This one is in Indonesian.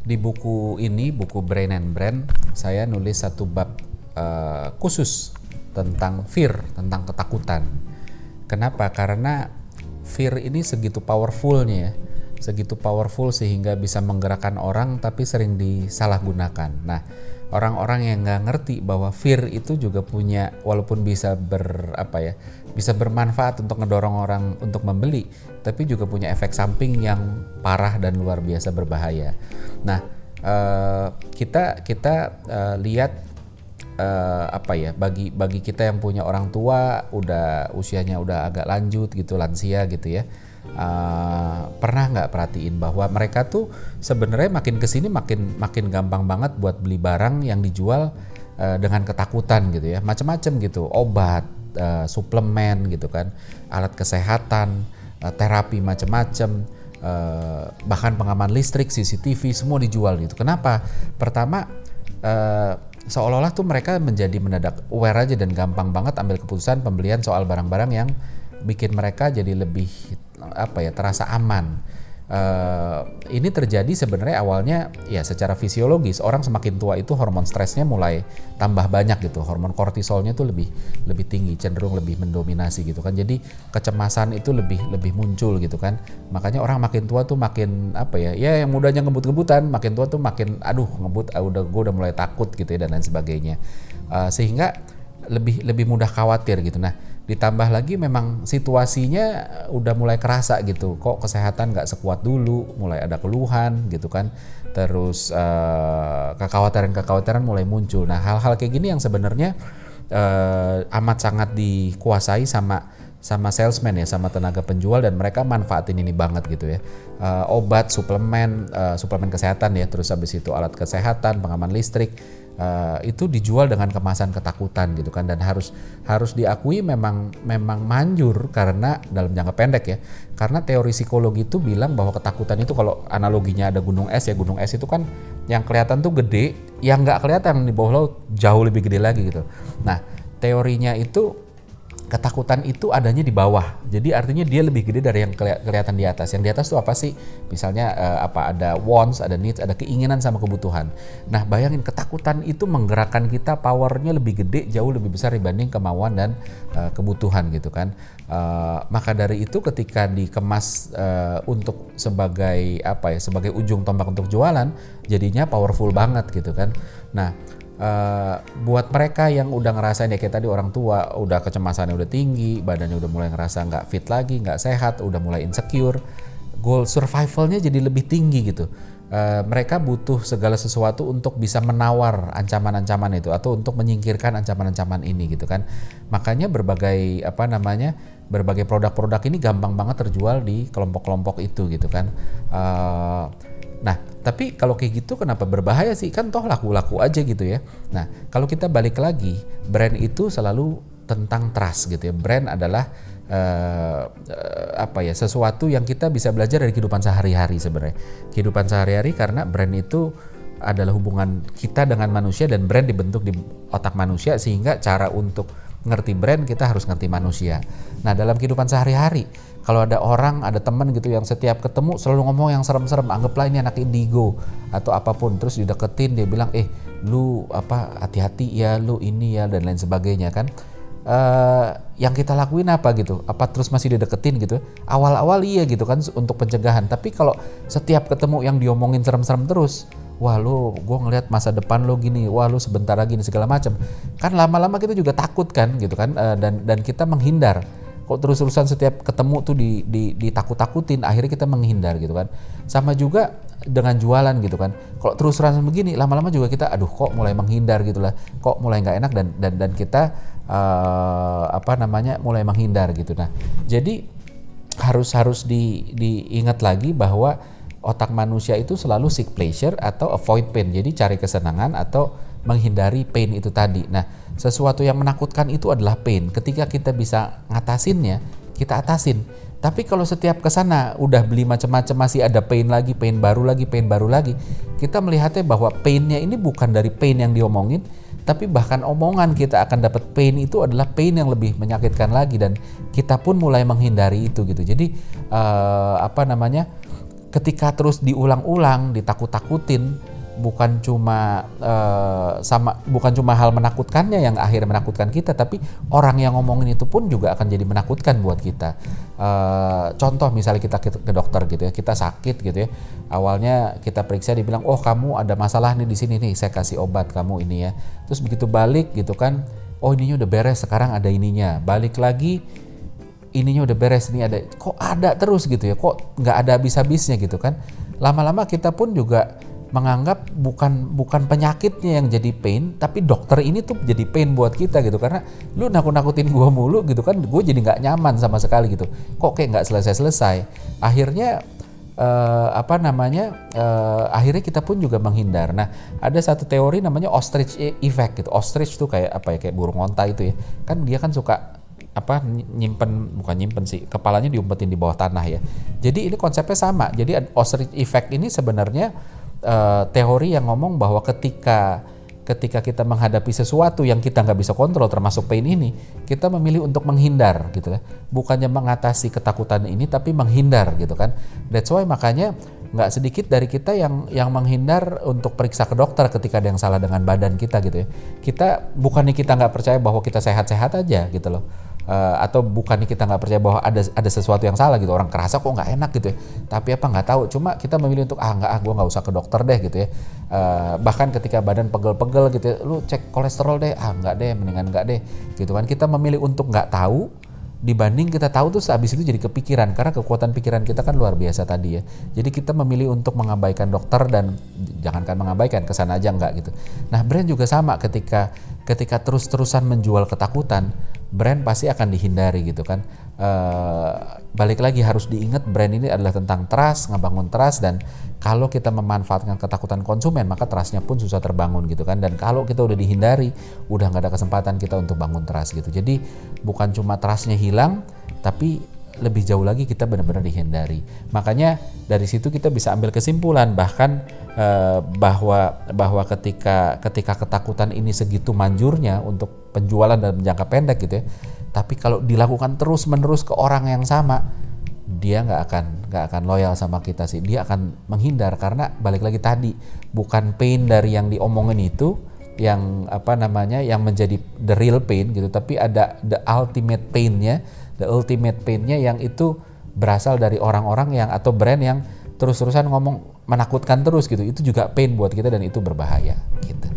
Di buku ini, buku Brain and Brand, saya nulis satu bab khusus tentang fear, tentang ketakutan. Kenapa? Karena fear ini segitu powerfulnya ya, segitu powerful sehingga bisa menggerakkan orang tapi sering disalahgunakan. Nah, orang-orang yang nggak ngerti bahwa fear itu juga punya, walaupun bisa bisa bermanfaat untuk ngedorong orang untuk membeli, tapi juga punya efek samping yang parah dan luar biasa berbahaya. Nah, kita lihat bagi kita yang punya orang tua usianya udah agak lanjut gitu, lansia gitu ya, pernah nggak perhatiin bahwa mereka tuh sebenarnya makin kesini makin gampang banget buat beli barang yang dijual dengan ketakutan gitu ya, macam-macam gitu, obat, suplemen gitu kan, alat kesehatan, terapi macam-macam, bahkan pengaman listrik, CCTV, semua dijual gitu. Kenapa? Pertama, seolah-olah tuh mereka menjadi mendadak aware aja dan gampang banget ambil keputusan pembelian soal barang-barang yang bikin mereka jadi lebih terasa aman. Ini terjadi sebenarnya awalnya ya secara fisiologis, orang semakin tua itu hormon stresnya mulai tambah banyak gitu, hormon kortisolnya tuh lebih tinggi, cenderung lebih mendominasi gitu kan, jadi kecemasan itu lebih muncul gitu kan. Makanya orang makin tua tuh makin yang mudanya ngebut-ngebutan, makin tua tuh makin ngebut, gue udah mulai takut gitu ya, dan lain sebagainya, sehingga lebih mudah khawatir gitu. Nah, ditambah lagi memang situasinya udah mulai kerasa gitu, kok kesehatan nggak sekuat dulu, mulai ada keluhan gitu kan, terus kekhawatiran mulai muncul. Nah, hal-hal kayak gini yang sebenarnya amat sangat dikuasai sama salesman ya, sama tenaga penjual, dan mereka manfaatin ini banget gitu ya. Obat, suplemen kesehatan ya, terus habis itu alat kesehatan, pengaman listrik, itu dijual dengan kemasan ketakutan gitu kan, dan harus diakui memang manjur karena dalam jangka pendek ya, karena teori psikologi itu bilang bahwa ketakutan itu, kalau analoginya ada gunung es ya, gunung es itu kan yang kelihatan tuh gede, yang nggak kelihatan di bawah laut jauh lebih gede lagi gitu. Nah, teorinya itu ketakutan itu adanya di bawah, jadi artinya dia lebih gede dari yang kelihatan di atas. Yang di atas tuh apa sih? Misalnya ada wants, ada needs, ada keinginan sama kebutuhan. Nah, bayangin ketakutan itu menggerakkan kita, powernya lebih gede, jauh lebih besar dibanding kemauan dan kebutuhan gitu kan. Maka dari itu ketika dikemas untuk sebagai sebagai ujung tombak untuk jualan, jadinya powerful banget gitu kan. Nah, buat mereka yang udah ngerasain ya, kayak tadi orang tua udah kecemasannya udah tinggi, badannya udah mulai ngerasa nggak fit lagi, nggak sehat, udah mulai insecure, goal survivalnya jadi lebih tinggi gitu. Mereka butuh segala sesuatu untuk bisa menawar ancaman-ancaman itu, atau untuk menyingkirkan ancaman-ancaman ini gitu kan. Makanya berbagai produk-produk ini gampang banget terjual di kelompok-kelompok itu gitu kan. Nah, tapi kalau kayak gitu kenapa berbahaya sih? Kan toh laku-laku aja gitu ya. Nah, kalau kita balik lagi, brand itu selalu tentang trust gitu ya. Brand adalah sesuatu yang kita bisa belajar dari kehidupan sehari-hari sebenarnya. Kehidupan sehari-hari, karena brand itu adalah hubungan kita dengan manusia, dan brand dibentuk di otak manusia, sehingga cara untuk ngerti brand kita harus ngerti manusia. Nah, dalam kehidupan sehari-hari, kalau ada orang, ada teman gitu yang setiap ketemu selalu ngomong yang serem-serem, anggaplah ini anak indigo atau apapun, terus dideketin, dia bilang lu hati-hati ya, lu ini ya, dan lain sebagainya kan. Yang kita lakuin apa gitu? Apa terus masih dideketin gitu? Awal-awal iya gitu kan, untuk pencegahan. Tapi kalau setiap ketemu yang diomongin serem-serem terus, wah lu, gue ngelihat masa depan lo gini, wah lu sebentar lagi nih, segala macam, kan lama-lama kita juga takut kan gitu kan, dan kita menghindar. Kok terus-terusan setiap ketemu tuh ditakut-takutin, akhirnya kita menghindar gitu kan. Sama juga dengan jualan gitu kan, kalau terus-terusan begini, lama-lama juga kita kok mulai menghindar gitu lah, kok mulai nggak enak, dan kita mulai menghindar gitu. Nah, jadi harus diingat lagi bahwa otak manusia itu selalu seek pleasure atau avoid pain, jadi cari kesenangan atau menghindari pain itu tadi. Nah, sesuatu yang menakutkan itu adalah pain. Ketika kita bisa ngatasinnya, kita atasin. Tapi kalau setiap kesana udah beli macam-macam, masih ada pain lagi, pain baru lagi, kita melihatnya bahwa painnya ini bukan dari pain yang diomongin, tapi bahkan omongan kita akan dapat pain itu adalah pain yang lebih menyakitkan lagi, dan kita pun mulai menghindari itu gitu. Jadi ketika terus diulang-ulang, ditakut-takutin, bukan cuma bukan cuma hal menakutkannya yang akhirnya menakutkan kita, tapi orang yang ngomongin itu pun juga akan jadi menakutkan buat kita. Contoh misalnya kita ke dokter gitu ya, kita sakit gitu ya, awalnya kita periksa dibilang oh kamu ada masalah nih di sini nih, saya kasih obat kamu ini ya, terus begitu balik gitu kan, oh ininya udah beres, sekarang ada ininya, balik lagi ininya udah beres, ini ada, kok ada terus gitu ya, kok nggak ada habis-habisnya gitu kan. Lama-lama kita pun juga menganggap bukan penyakitnya yang jadi pain, tapi dokter ini tuh jadi pain buat kita gitu, karena lu nakut-nakutin gua mulu gitu kan, gue jadi nggak nyaman sama sekali gitu, kok kayak nggak selesai-selesai. Akhirnya akhirnya kita pun juga menghindar. Nah, ada satu teori namanya ostrich effect gitu. Ostrich tuh kayak apa ya, kayak burung onta itu ya, kan dia kan suka bukan nyimpen sih, kepalanya diumpetin di bawah tanah ya. Jadi ini konsepnya sama. Jadi ostrich effect ini sebenarnya teori yang ngomong bahwa ketika kita menghadapi sesuatu yang kita nggak bisa kontrol, termasuk pain ini, kita memilih untuk menghindar gitu ya, bukannya mengatasi ketakutan ini tapi menghindar gitu kan. That's why makanya nggak sedikit dari kita yang menghindar untuk periksa ke dokter ketika ada yang salah dengan badan kita gitu ya. Kita bukannya kita nggak percaya bahwa kita sehat-sehat aja gitu loh. Atau bukannya kita nggak percaya bahwa ada sesuatu yang salah gitu, orang kerasa kok nggak enak gitu ya, tapi apa nggak tahu, cuma kita memilih untuk gue nggak usah ke dokter deh gitu ya. Bahkan ketika badan pegel-pegel gitu ya, lu cek kolesterol deh, nggak deh, mendingan nggak deh gitu kan. Kita memilih untuk nggak tahu dibanding kita tahu tuh habis itu jadi kepikiran, karena kekuatan pikiran kita kan luar biasa tadi ya. Jadi kita memilih untuk mengabaikan dokter, dan jangankan mengabaikan, kesana aja enggak gitu. Nah, brand juga sama, ketika terus-terusan menjual ketakutan, brand pasti akan dihindari gitu kan. Balik lagi harus diingat, brand ini adalah tentang trust, ngebangun trust, dan kalau kita memanfaatkan ketakutan konsumen maka trustnya pun susah terbangun gitu kan. Dan kalau kita udah dihindari, udah nggak ada kesempatan kita untuk bangun trust gitu. Jadi bukan cuma trustnya hilang, tapi lebih jauh lagi kita benar-benar dihindari. Makanya dari situ kita bisa ambil kesimpulan bahkan bahwa ketika ketakutan ini segitu manjurnya untuk penjualan dalam jangka pendek gitu ya, tapi kalau dilakukan terus-menerus ke orang yang sama, dia nggak akan loyal sama kita sih, dia akan menghindar. Karena balik lagi tadi, bukan pain dari yang diomongin itu yang yang menjadi the real pain gitu, tapi ada the ultimate pain-nya yang itu berasal dari orang-orang yang atau brand yang terus-terusan ngomong menakutkan terus gitu. Itu juga pain buat kita dan itu berbahaya gitu.